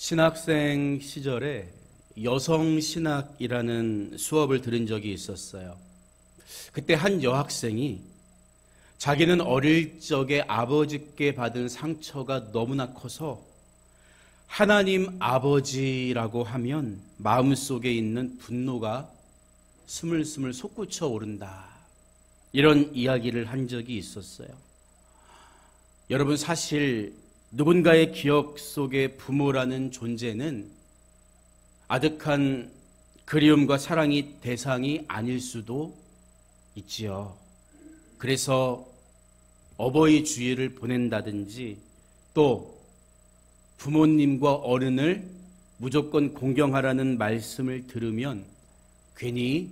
신학생 시절에 여성신학이라는 수업을 들은 적이 있었어요. 그때 한 여학생이 자기는 어릴 적에 아버지께 받은 상처가 너무나 커서 하나님 아버지라고 하면 마음속에 있는 분노가 스물스물 솟구쳐 오른다. 이런 이야기를 한 적이 있었어요. 여러분, 사실 누군가의 기억 속에 부모라는 존재는 아득한 그리움과 사랑이 대상이 아닐 수도 있지요. 그래서 어버이 주일을 보낸다든지 또 부모님과 어른을 무조건 공경하라는 말씀을 들으면 괜히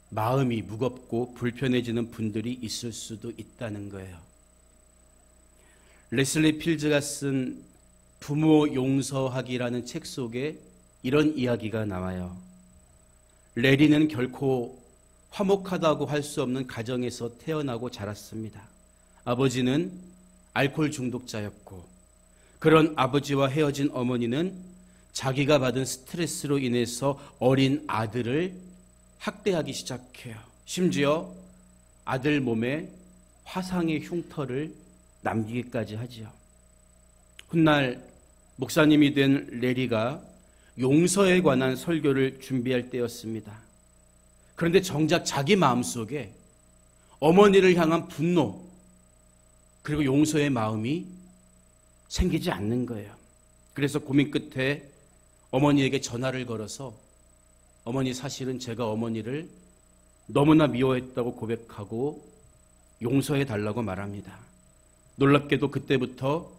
마음이 무겁고 불편해지는 분들이 있을 수도 있다는 거예요. 레슬리 필즈가 쓴 부모 용서하기라는 책 속에 이런 이야기가 나와요. 레리는 결코 화목하다고 할 수 없는 가정에서 태어나고 자랐습니다. 아버지는 알코올 중독자였고 그런 아버지와 헤어진 어머니는 자기가 받은 스트레스로 인해서 어린 아들을 학대하기 시작해요. 심지어 아들 몸에 화상의 흉터를 남기기까지 하지요. 훗날 목사님이 된 레리가 용서에 관한 설교를 준비할 때였습니다. 그런데 정작 자기 마음속에 어머니를 향한 분노 그리고 용서의 마음이 생기지 않는 거예요. 그래서 고민 끝에 어머니에게 전화를 걸어서 어머니, 사실은 제가 어머니를 너무나 미워했다고 고백하고 용서해 달라고 말합니다. 놀랍게도 그때부터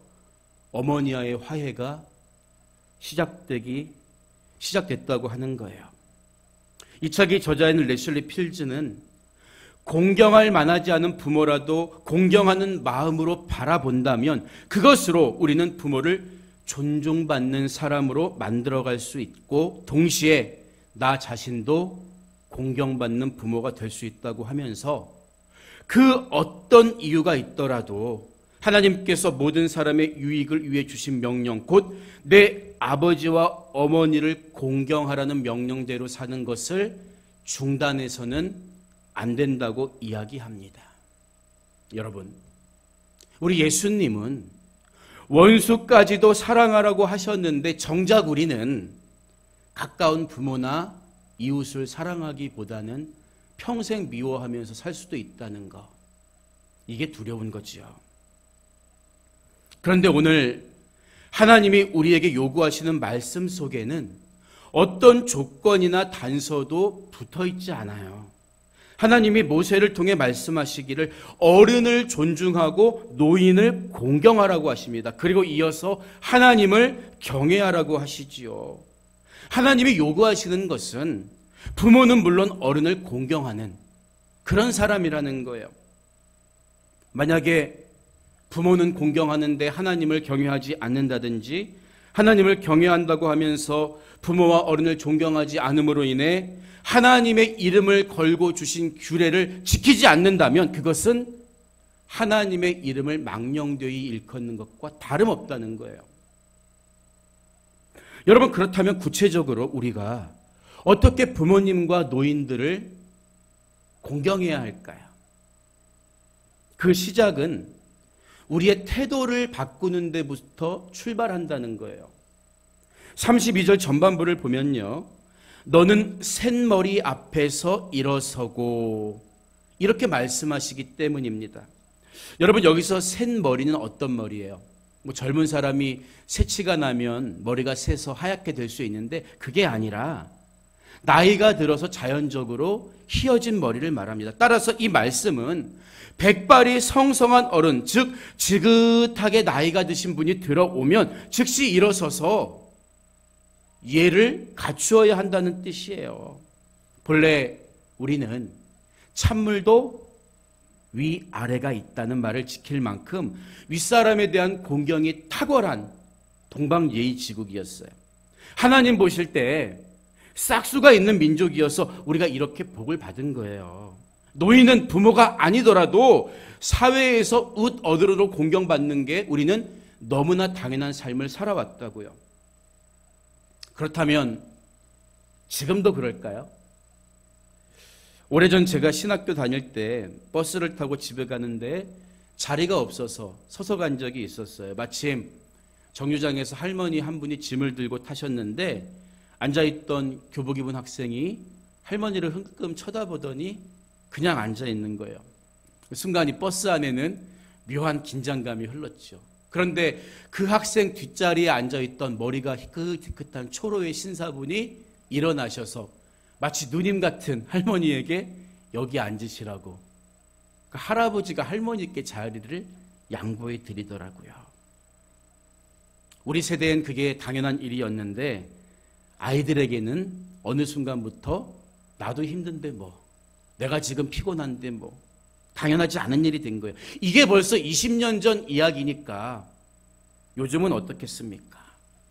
어머니와의 화해가 시작됐다고 하는 거예요. 이 책의 저자인 레슬리 필즈는 공경할 만하지 않은 부모라도 공경하는 마음으로 바라본다면 그것으로 우리는 부모를 존중받는 사람으로 만들어갈 수 있고 동시에 나 자신도 공경받는 부모가 될 수 있다고 하면서 그 어떤 이유가 있더라도 하나님께서 모든 사람의 유익을 위해 주신 명령, 곧 내 아버지와 어머니를 공경하라는 명령대로 사는 것을 중단해서는 안 된다고 이야기합니다. 여러분, 우리 예수님은 원수까지도 사랑하라고 하셨는데 정작 우리는 가까운 부모나 이웃을 사랑하기보다는 평생 미워하면서 살 수도 있다는 거, 이게 두려운 거지요. 그런데 오늘 하나님이 우리에게 요구하시는 말씀 속에는 어떤 조건이나 단서도 붙어 있지 않아요. 하나님이 모세를 통해 말씀하시기를 어른을 존중하고 노인을 공경하라고 하십니다. 그리고 이어서 하나님을 경외하라고 하시지요. 하나님이 요구하시는 것은 부모는 물론 어른을 공경하는 그런 사람이라는 거예요. 만약에 부모는 공경하는데 하나님을 경외하지 않는다든지 하나님을 경외한다고 하면서 부모와 어른을 존경하지 않음으로 인해 하나님의 이름을 걸고 주신 규례를 지키지 않는다면 그것은 하나님의 이름을 망령되이 일컫는 것과 다름없다는 거예요. 여러분, 그렇다면 구체적으로 우리가 어떻게 부모님과 노인들을 공경해야 할까요? 그 시작은 우리의 태도를 바꾸는 데부터 출발한다는 거예요. 32절 전반부를 보면요, 너는 샌머리 앞에서 일어서고 이렇게 말씀하시기 때문입니다. 여러분, 여기서 샌머리는 어떤 머리예요? 젊은 사람이 새치가 나면 머리가 새서 하얗게 될 수 있는데 그게 아니라 나이가 들어서 자연적으로 휘어진 머리를 말합니다. 따라서 이 말씀은 백발이 성성한 어른, 즉 지긋하게 나이가 드신 분이 들어오면 즉시 일어서서 예를 갖추어야 한다는 뜻이에요. 본래 우리는 찬물도 위아래가 있다는 말을 지킬 만큼 윗사람에 대한 공경이 탁월한 동방예의지국이었어요. 하나님 보실 때 싹수가 있는 민족이어서 우리가 이렇게 복을 받은 거예요. 노인은 부모가 아니더라도 사회에서 웃어드로 공경받는 게 우리는 너무나 당연한 삶을 살아왔다고요. 그렇다면 지금도 그럴까요? 오래전 제가 신학교 다닐 때 버스를 타고 집에 가는데 자리가 없어서 서서 간 적이 있었어요. 마침 정류장에서 할머니 한 분이 짐을 들고 타셨는데 앉아있던 교복 입은 학생이 할머니를 흘끔 쳐다보더니 그냥 앉아있는 거예요. 그 순간 이 버스 안에는 묘한 긴장감이 흘렀죠. 그런데 그 학생 뒷자리에 앉아있던 머리가 희끗희끗한 초로의 신사분이 일어나셔서 마치 누님 같은 할머니에게 여기 앉으시라고 그 할아버지가 할머니께 자리를 양보해 드리더라고요. 우리 세대엔 그게 당연한 일이었는데 아이들에게는 어느 순간부터 나도 힘든데 뭐, 내가 지금 피곤한데 뭐, 당연하지 않은 일이 된 거예요. 이게 벌써 20년 전 이야기니까 요즘은 어떻겠습니까?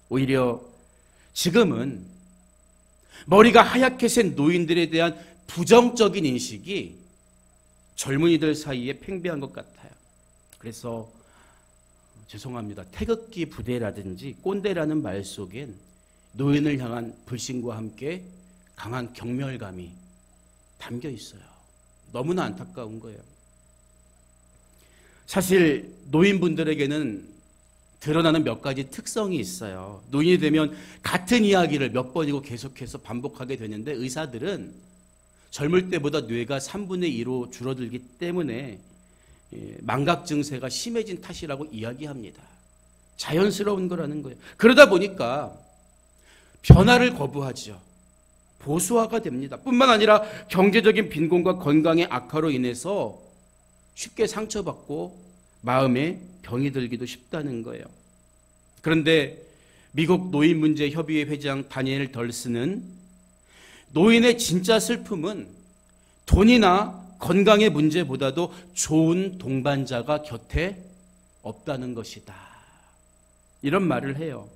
오히려 지금은 머리가 하얗게 센 노인들에 대한 부정적인 인식이 젊은이들 사이에 팽배한 것 같아요. 그래서 죄송합니다. 태극기 부대라든지 꼰대라는 말 속엔 노인을 향한 불신과 함께 강한 경멸감이 담겨 있어요. 너무나 안타까운 거예요. 사실 노인분들에게는 드러나는 몇 가지 특성이 있어요. 노인이 되면 같은 이야기를 몇 번이고 계속해서 반복하게 되는데 의사들은 젊을 때보다 뇌가 3분의 2로 줄어들기 때문에 망각 증세가 심해진 탓이라고 이야기합니다. 자연스러운 거라는 거예요. 그러다 보니까 변화를 거부하죠. 보수화가 됩니다. 뿐만 아니라 경제적인 빈곤과 건강의 악화로 인해서 쉽게 상처받고 마음에 병이 들기도 쉽다는 거예요. 그런데 미국 노인문제협의회 회장 다니엘 덜스는 노인의 진짜 슬픔은 돈이나 건강의 문제보다도 좋은 동반자가 곁에 없다는 것이다. 이런 말을 해요.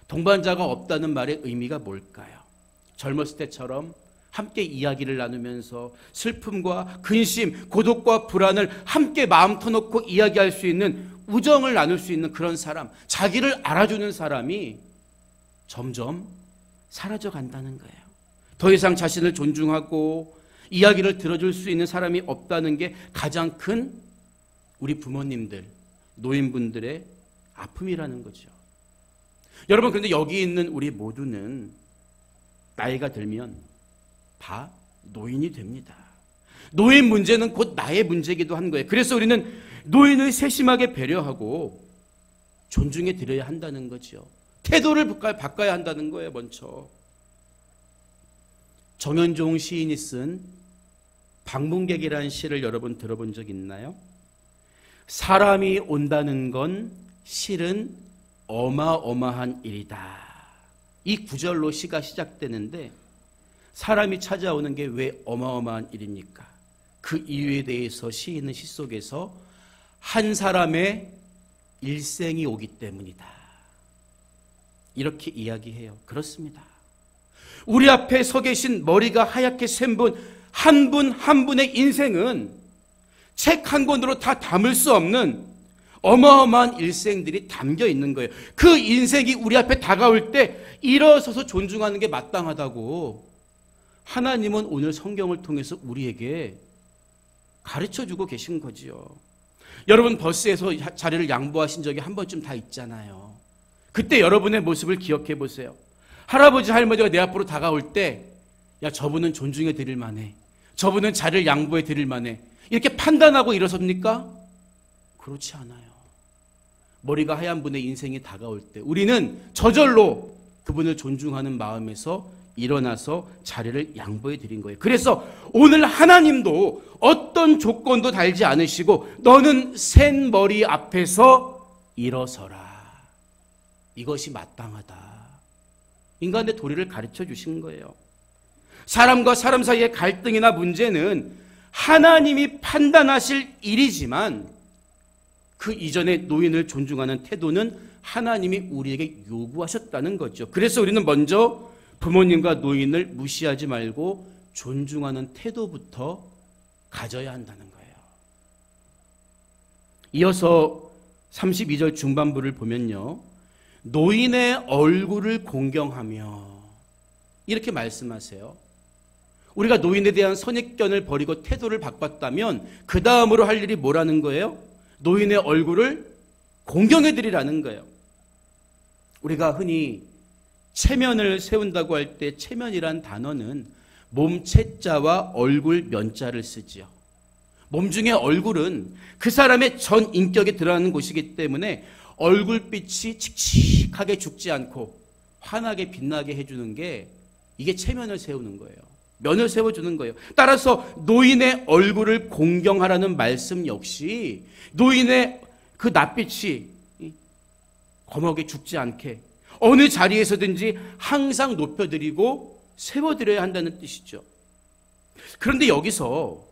동반자가 없다는 말의 의미가 뭘까요? 젊었을 때처럼 함께 이야기를 나누면서 슬픔과 근심, 고독과 불안을 함께 마음 터놓고 이야기할 수 있는, 우정을 나눌 수 있는 그런 사람, 자기를 알아주는 사람이 점점 사라져 간다는 거예요. 더 이상 자신을 존중하고 이야기를 들어줄 수 있는 사람이 없다는 게 가장 큰 우리 부모님들, 노인분들의 아픔이라는 거죠. 여러분, 그런데 여기 있는 우리 모두는 나이가 들면 다 노인이 됩니다. 노인 문제는 곧 나의 문제이기도 한 거예요. 그래서 우리는 노인을 세심하게 배려하고 존중해 드려야 한다는 거죠. 태도를 바꿔야 한다는 거예요. 먼저 정현종 시인이 쓴 방문객이라는 시를 여러분 들어본 적 있나요? 사람이 온다는 건 실은 어마어마한 일이다. 이 구절로 시가 시작되는데 사람이 찾아오는 게 왜 어마어마한 일입니까? 그 이유에 대해서 시인은 시 속에서 한 사람의 일생이 오기 때문이다. 이렇게 이야기해요. 그렇습니다. 우리 앞에 서 계신 머리가 하얗게 센 분, 한 분 한 분의 인생은 책 한 권으로 다 담을 수 없는 어마어마한 일생들이 담겨 있는 거예요. 그 인생이 우리 앞에 다가올 때 일어서서 존중하는 게 마땅하다고 하나님은 오늘 성경을 통해서 우리에게 가르쳐주고 계신 거지요. 여러분, 버스에서 자리를 양보하신 적이 한 번쯤 다 있잖아요. 그때 여러분의 모습을 기억해 보세요. 할아버지 할머니가 내 앞으로 다가올 때 야, 저분은 존중해 드릴 만해, 저분은 자리를 양보해 드릴 만해, 이렇게 판단하고 일어섭니까? 그렇지 않아요. 머리가 하얀 분의 인생이 다가올 때 우리는 저절로 그분을 존중하는 마음에서 일어나서 자리를 양보해 드린 거예요. 그래서 오늘 하나님도 어떤 조건도 달지 않으시고 너는 센 머리 앞에서 일어서라. 이것이 마땅하다. 인간의 도리를 가르쳐 주신 거예요. 사람과 사람 사이의 갈등이나 문제는 하나님이 판단하실 일이지만 그 이전에 노인을 존중하는 태도는 하나님이 우리에게 요구하셨다는 거죠. 그래서 우리는 먼저 부모님과 노인을 무시하지 말고 존중하는 태도부터 가져야 한다는 거예요. 이어서 32절 중반부를 보면요, 노인의 얼굴을 공경하며, 이렇게 말씀하세요. 우리가 노인에 대한 선입견을 버리고 태도를 바꿨다면 그 다음으로 할 일이 뭐라는 거예요? 노인의 얼굴을 공경해드리라는 거예요. 우리가 흔히 체면을 세운다고 할 때 체면이란 단어는 몸 체자와 얼굴 면자를 쓰지요. 몸 중에 얼굴은 그 사람의 전 인격에 드러나는 곳이기 때문에 얼굴빛이 칙칙하게 죽지 않고 환하게 빛나게 해주는 게 이게 체면을 세우는 거예요. 면을 세워주는 거예요. 따라서 노인의 얼굴을 공경하라는 말씀 역시 노인의 그 낯빛이 검하게 죽지 않게 어느 자리에서든지 항상 높여드리고 세워드려야 한다는 뜻이죠. 그런데 여기서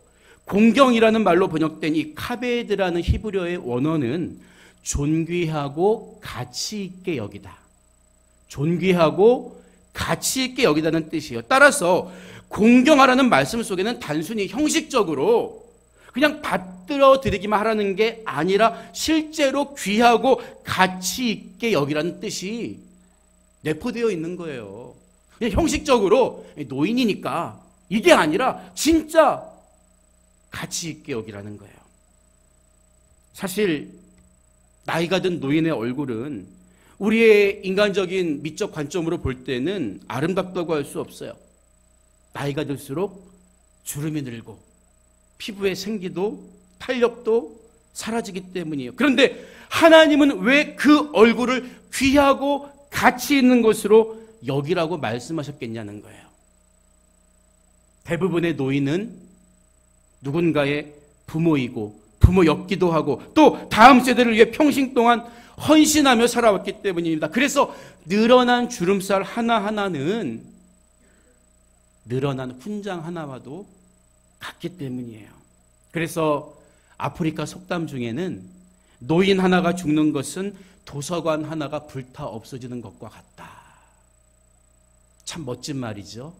공경이라는 말로 번역된 이 카베드라는 히브리어의 원어는 존귀하고 가치 있게 여기다. 존귀하고 가치 있게 여기다는 뜻이에요. 따라서 공경하라는 말씀 속에는 단순히 형식적으로 그냥 받들어 드리기만 하라는 게 아니라 실제로 귀하고 가치 있게 여기라는 뜻이 내포되어 있는 거예요. 그냥 형식적으로 노인이니까 이게 아니라 진짜 가치 있게 여기라는 거예요. 사실 나이가 든 노인의 얼굴은 우리의 인간적인 미적 관점으로 볼 때는 아름답다고 할 수 없어요. 나이가 들수록 주름이 늘고 피부의 생기도 탄력도 사라지기 때문이에요. 그런데 하나님은 왜 그 얼굴을 귀하고 가치 있는 것으로 여기라고 말씀하셨겠냐는 거예요. 대부분의 노인은 누군가의 부모이고 부모였기도 하고 또 다음 세대를 위해 평생 동안 헌신하며 살아왔기 때문입니다. 그래서 늘어난 주름살 하나하나는 늘어난 훈장 하나와도 같기 때문이에요. 그래서 아프리카 속담 중에는 노인 하나가 죽는 것은 도서관 하나가 불타 없어지는 것과 같다. 참 멋진 말이죠.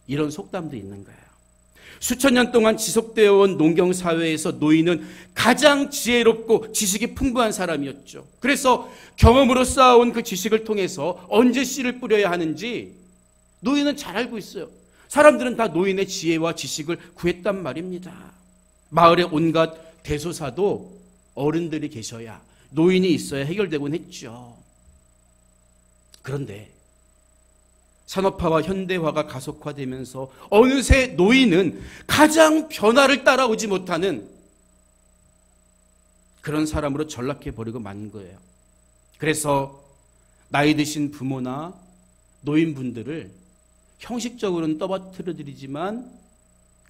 이런 속담도 있는 거예요. 수천 년 동안 지속되어 온 농경사회에서 노인은 가장 지혜롭고 지식이 풍부한 사람이었죠. 그래서 경험으로 쌓아온 그 지식을 통해서 언제 씨를 뿌려야 하는지 노인은 잘 알고 있어요. 사람들은 다 노인의 지혜와 지식을 구했단 말입니다. 마을의 온갖 대소사도 어른들이 계셔야 노인이 있어야 해결되곤 했죠. 그런데 산업화와 현대화가 가속화되면서 어느새 노인은 가장 변화를 따라오지 못하는 그런 사람으로 전락해버리고 만 거예요. 그래서 나이 드신 부모나 노인분들을 형식적으로는 떠받들어 드리지만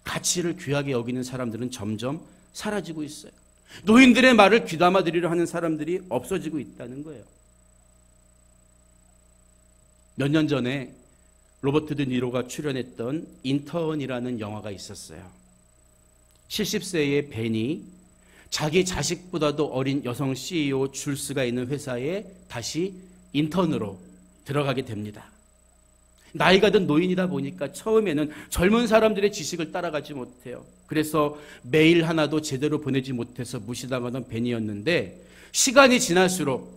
가치를 귀하게 여기는 사람들은 점점 사라지고 있어요. 노인들의 말을 귀담아 드리려 하는 사람들이 없어지고 있다는 거예요. 몇 년 전에 로버트 드 니로가 출연했던 인턴이라는 영화가 있었어요. 70세의 벤이 자기 자식보다도 어린 여성 CEO 줄스가 있는 회사에 다시 인턴으로 들어가게 됩니다. 나이가 든 노인이다 보니까 처음에는 젊은 사람들의 지식을 따라가지 못해요. 그래서 메일 하나도 제대로 보내지 못해서 무시당하던 벤이었는데 시간이 지날수록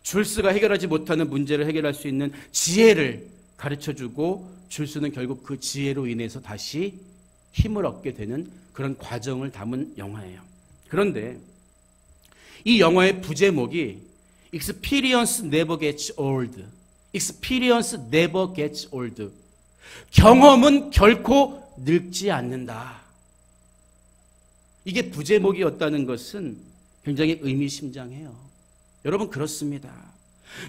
줄스가 해결하지 못하는 문제를 해결할 수 있는 지혜를 가르쳐주고 줄스는 결국 그 지혜로 인해서 다시 힘을 얻게 되는 그런 과정을 담은 영화예요. 그런데 이 영화의 부제목이 Experience never gets old. Experience never gets old. 경험은 결코 늙지 않는다. 이게 부제목이었다는 것은 굉장히 의미심장해요. 여러분 그렇습니다.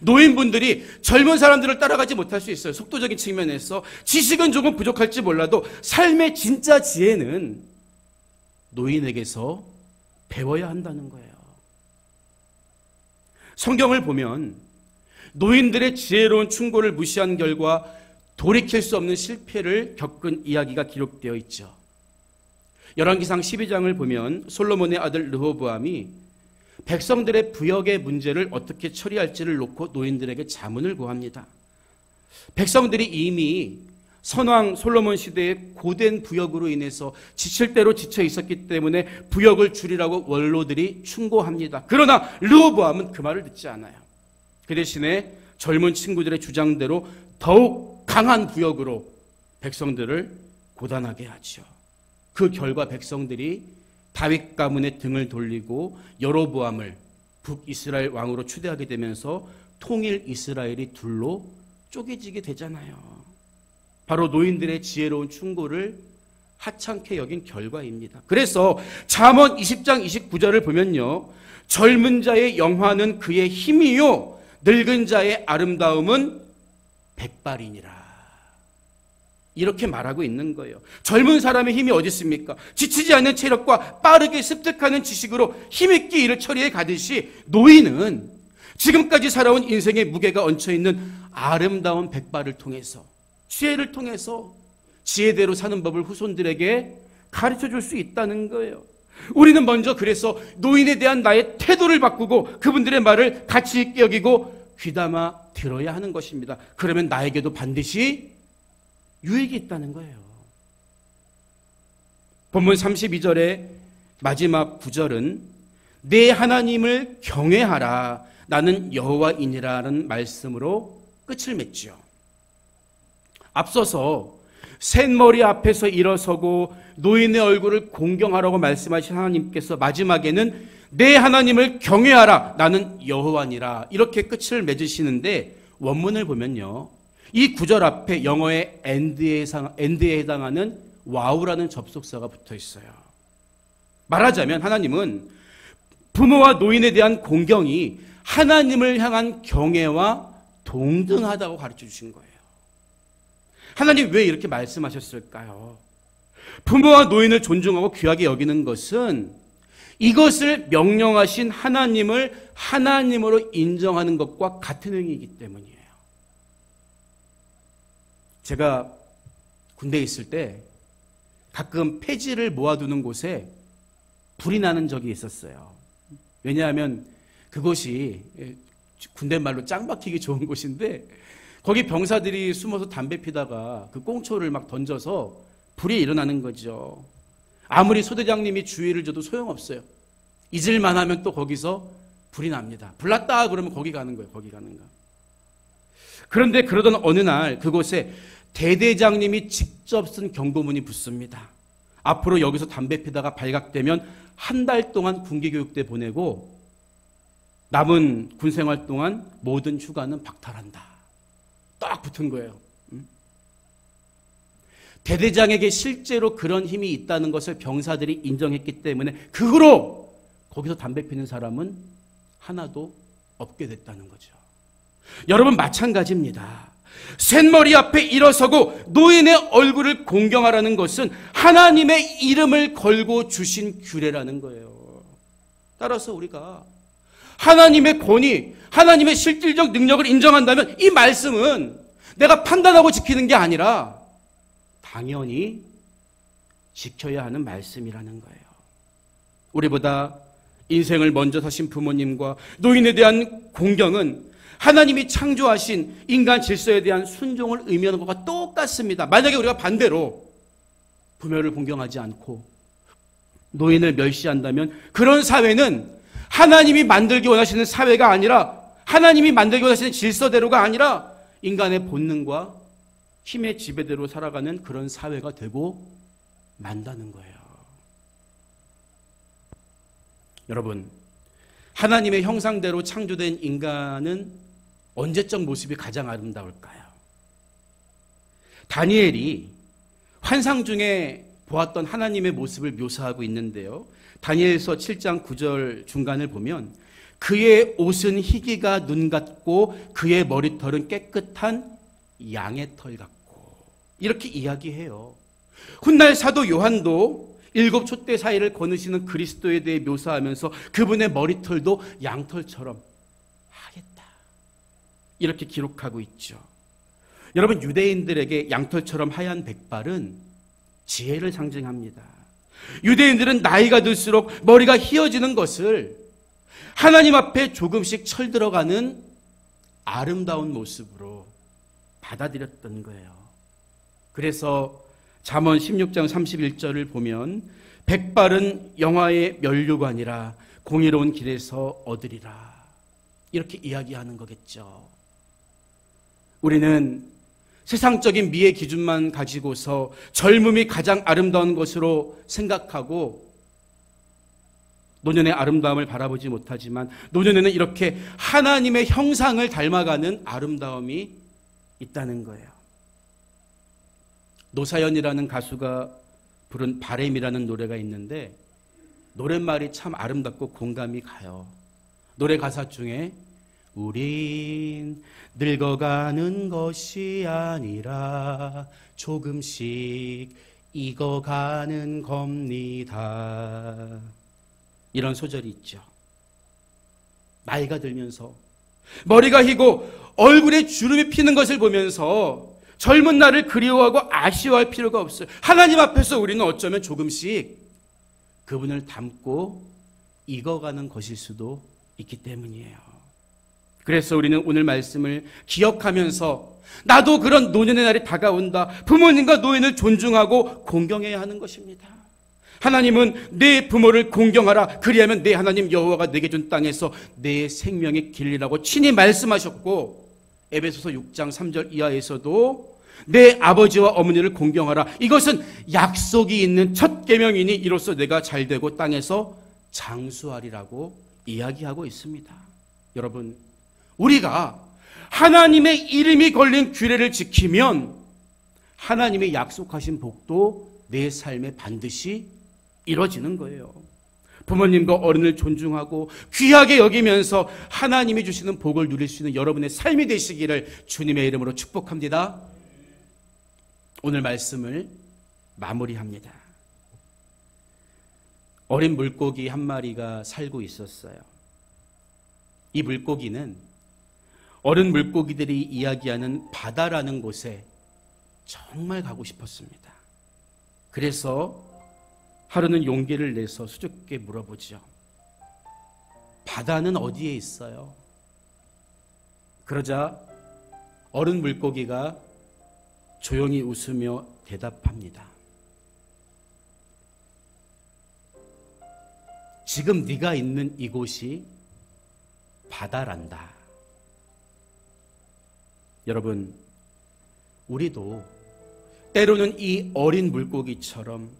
노인분들이 젊은 사람들을 따라가지 못할 수 있어요. 속도적인 측면에서 지식은 조금 부족할지 몰라도 삶의 진짜 지혜는 노인에게서 배워야 한다는 거예요. 성경을 보면 노인들의 지혜로운 충고를 무시한 결과 돌이킬 수 없는 실패를 겪은 이야기가 기록되어 있죠. 열왕기상 12장을 보면 솔로몬의 아들 르호보암이 백성들의 부역의 문제를 어떻게 처리할지를 놓고 노인들에게 자문을 구합니다. 백성들이 이미 선왕 솔로몬 시대의 고된 부역으로 인해서 지칠 대로 지쳐 있었기 때문에 부역을 줄이라고 원로들이 충고합니다. 그러나 르호보암은 그 말을 듣지 않아요. 그 대신에 젊은 친구들의 주장대로 더욱 강한 부역으로 백성들을 고단하게 하죠. 그 결과 백성들이 다윗 가문의 등을 돌리고 여로보암을 북이스라엘 왕으로 추대하게 되면서 통일 이스라엘이 둘로 쪼개지게 되잖아요. 바로 노인들의 지혜로운 충고를 하찮게 여긴 결과입니다. 그래서 잠언 20장 29절을 보면요, 젊은 자의 영화는 그의 힘이요 늙은 자의 아름다움은 백발이니라, 이렇게 말하고 있는 거예요. 젊은 사람의 힘이 어디 있습니까? 지치지 않는 체력과 빠르게 습득하는 지식으로 힘있게 일을 처리해 가듯이 노인은 지금까지 살아온 인생의 무게가 얹혀있는 아름다운 백발을 통해서, 지혜를 통해서 지혜대로 사는 법을 후손들에게 가르쳐줄 수 있다는 거예요. 우리는 먼저 그래서 노인에 대한 나의 태도를 바꾸고 그분들의 말을 가치 있게 여기고 귀담아 들어야 하는 것입니다. 그러면 나에게도 반드시 유익이 있다는 거예요. 본문 32절의 마지막 구절은 내 하나님을 경외하라 나는 여호와이니라는 말씀으로 끝을 맺죠. 앞서서 셋머리 앞에서 일어서고 노인의 얼굴을 공경하라고 말씀하신 하나님께서 마지막에는 내 하나님을 경외하라 나는 여호와니라 이렇게 끝을 맺으시는데, 원문을 보면요, 이 구절 앞에 영어의 end에 해당하는 wow라는 접속사가 붙어 있어요. 말하자면 하나님은 부모와 노인에 대한 공경이 하나님을 향한 경외와 동등하다고 가르쳐 주신 거예요. 하나님 왜 이렇게 말씀하셨을까요? 부모와 노인을 존중하고 귀하게 여기는 것은 이것을 명령하신 하나님을 하나님으로 인정하는 것과 같은 행위이기 때문이에요. 제가 군대에 있을 때 가끔 폐지를 모아두는 곳에 불이 나는 적이 있었어요. 왜냐하면 그곳이 군대 말로 짱 박히기 좋은 곳인데 거기 병사들이 숨어서 담배 피다가 그 꽁초를 막 던져서 불이 일어나는 거죠. 아무리 소대장님이 주의를 줘도 소용없어요. 잊을만 하면 또 거기서 불이 납니다. 불 났다 그러면 거기 가는 거예요. 거기 가는 거. 그런데 그러던 어느 날 그곳에 대대장님이 직접 쓴 경고문이 붙습니다. 앞으로 여기서 담배 피다가 발각되면 한 달 동안 군기교육대 보내고 남은 군생활 동안 모든 휴가는 박탈한다. 딱 붙은 거예요. 대대장에게 실제로 그런 힘이 있다는 것을 병사들이 인정했기 때문에 그 후로 거기서 담배 피는 사람은 하나도 없게 됐다는 거죠. 여러분 마찬가지입니다. 셋머리 앞에 일어서고 노인의 얼굴을 공경하라는 것은 하나님의 이름을 걸고 주신 규례라는 거예요. 따라서 우리가 하나님의 권위, 하나님의 실질적 능력을 인정한다면 이 말씀은 내가 판단하고 지키는 게 아니라 당연히 지켜야 하는 말씀이라는 거예요. 우리보다 인생을 먼저 사신 부모님과 노인에 대한 공경은 하나님이 창조하신 인간 질서에 대한 순종을 의미하는 것과 똑같습니다. 만약에 우리가 반대로 부모를 공경하지 않고 노인을 멸시한다면 그런 사회는 하나님이 만들기 원하시는 사회가 아니라, 하나님이 만들기 원하시는 질서대로가 아니라 인간의 본능과 힘의 지배대로 살아가는 그런 사회가 되고 만다는 거예요. 여러분, 하나님의 형상대로 창조된 인간은 언제적 모습이 가장 아름다울까요? 다니엘이 환상 중에 보았던 하나님의 모습을 묘사하고 있는데요. 다니엘서 7장 9절 중간을 보면 그의 옷은 희기가 눈 같고 그의 머리털은 깨끗한 양의 털 같고 이렇게 이야기해요. 훗날 사도 요한도 7 촛대 사이를 거느시는 그리스도에 대해 묘사하면서 그분의 머리털도 양털처럼 하겠다 이렇게 기록하고 있죠. 여러분, 유대인들에게 양털처럼 하얀 백발은 지혜를 상징합니다. 유대인들은 나이가 들수록 머리가 휘어지는 것을 하나님 앞에 조금씩 철들어가는 아름다운 모습으로 받아들였던 거예요. 그래서 잠언 16장 31절을 보면 백발은 영화의 면류관이라 공의로운 길에서 얻으리라 이렇게 이야기하는 거겠죠. 우리는 세상적인 미의 기준만 가지고서 젊음이 가장 아름다운 것으로 생각하고 노년의 아름다움을 바라보지 못하지만 노년에는 이렇게 하나님의 형상을 닮아가는 아름다움이 있다는 거예요. 노사연이라는 가수가 부른 바램이라는 노래가 있는데 노랫말이 참 아름답고 공감이 가요. 노래 가사 중에 우린 늙어가는 것이 아니라 조금씩 익어가는 겁니다. 이런 소절이 있죠. 나이가 들면서 머리가 희고 얼굴에 주름이 피는 것을 보면서 젊은 날을 그리워하고 아쉬워할 필요가 없어요. 하나님 앞에서 우리는 어쩌면 조금씩 그분을 닮고 익어가는 것일 수도 있기 때문이에요. 그래서 우리는 오늘 말씀을 기억하면서 나도 그런 노년의 날이 다가온다. 부모님과 노인을 존중하고 공경해야 하는 것입니다. 하나님은 내 부모를 공경하라. 그리하면 내 하나님 여호와가 내게 준 땅에서 내 생명의 길이라고 친히 말씀하셨고 에베소서 6장 3절 이하에서도 내 아버지와 어머니를 공경하라. 이것은 약속이 있는 첫 계명이니 이로써 내가 잘되고 땅에서 장수하리라고 이야기하고 있습니다. 여러분, 우리가 하나님의 이름이 걸린 규례를 지키면 하나님의 약속하신 복도 내 삶에 반드시 이루어지는 거예요. 부모님과 어른을 존중하고 귀하게 여기면서 하나님이 주시는 복을 누릴 수 있는 여러분의 삶이 되시기를 주님의 이름으로 축복합니다. 오늘 말씀을 마무리합니다. 어린 물고기 한 마리가 살고 있었어요. 이 물고기는 어른 물고기들이 이야기하는 바다라는 곳에 정말 가고 싶었습니다. 그래서 하루는 용기를 내서 수줍게 물어보죠. 바다는 어디에 있어요? 그러자 어른 물고기가 조용히 웃으며 대답합니다. 지금 네가 있는 이곳이 바다란다. 여러분, 우리도 때로는 이 어린 물고기처럼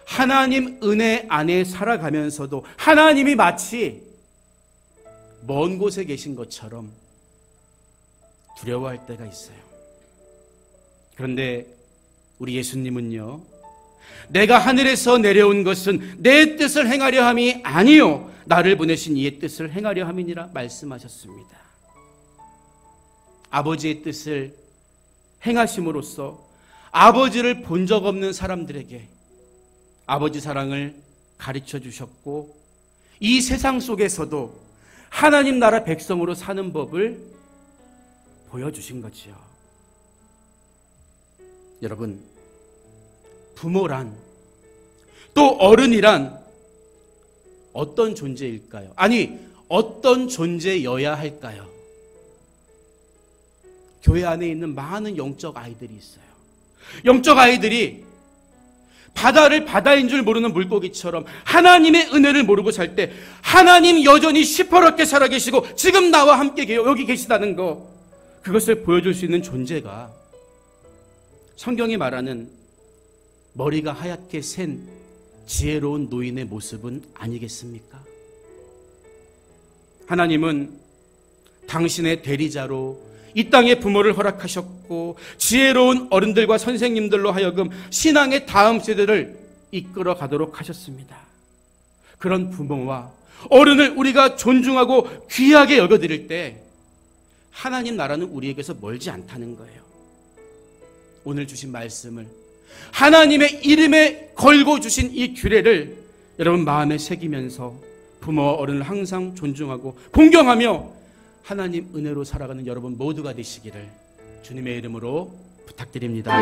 하나님 은혜 안에 살아가면서도 하나님이 마치 먼 곳에 계신 것처럼 두려워할 때가 있어요. 그런데 우리 예수님은요, 내가 하늘에서 내려온 것은 내 뜻을 행하려 함이 아니요 나를 보내신 이의 뜻을 행하려 함이니라 말씀하셨습니다. 아버지의 뜻을 행하심으로써 아버지를 본 적 없는 사람들에게 아버지 사랑을 가르쳐 주셨고 이 세상 속에서도 하나님 나라 백성으로 사는 법을 보여주신 거지요. 여러분, 부모란 또 어른이란 어떤 존재일까요? 아니, 어떤 존재여야 할까요? 교회 안에 있는 많은 영적 아이들이 있어요. 영적 아이들이 바다를 바다인 줄 모르는 물고기처럼 하나님의 은혜를 모르고 살 때 하나님 여전히 시퍼렇게 살아계시고 지금 나와 함께 여기 계시다는 거, 그것을 보여줄 수 있는 존재가 성경이 말하는 머리가 하얗게 센 지혜로운 노인의 모습은 아니겠습니까? 하나님은 당신의 대리자로 이 땅에 부모를 허락하셨고 지혜로운 어른들과 선생님들로 하여금 신앙의 다음 세대를 이끌어 가도록 하셨습니다. 그런 부모와 어른을 우리가 존중하고 귀하게 여겨드릴 때 하나님 나라는 우리에게서 멀지 않다는 거예요. 오늘 주신 말씀을 하나님의 이름에 걸고 주신 이 규례를 여러분 마음에 새기면서 부모와 어른을 항상 존중하고 공경하며 하나님 은혜로 살아가는 여러분 모두가 되시기를 주님의 이름으로 부탁드립니다.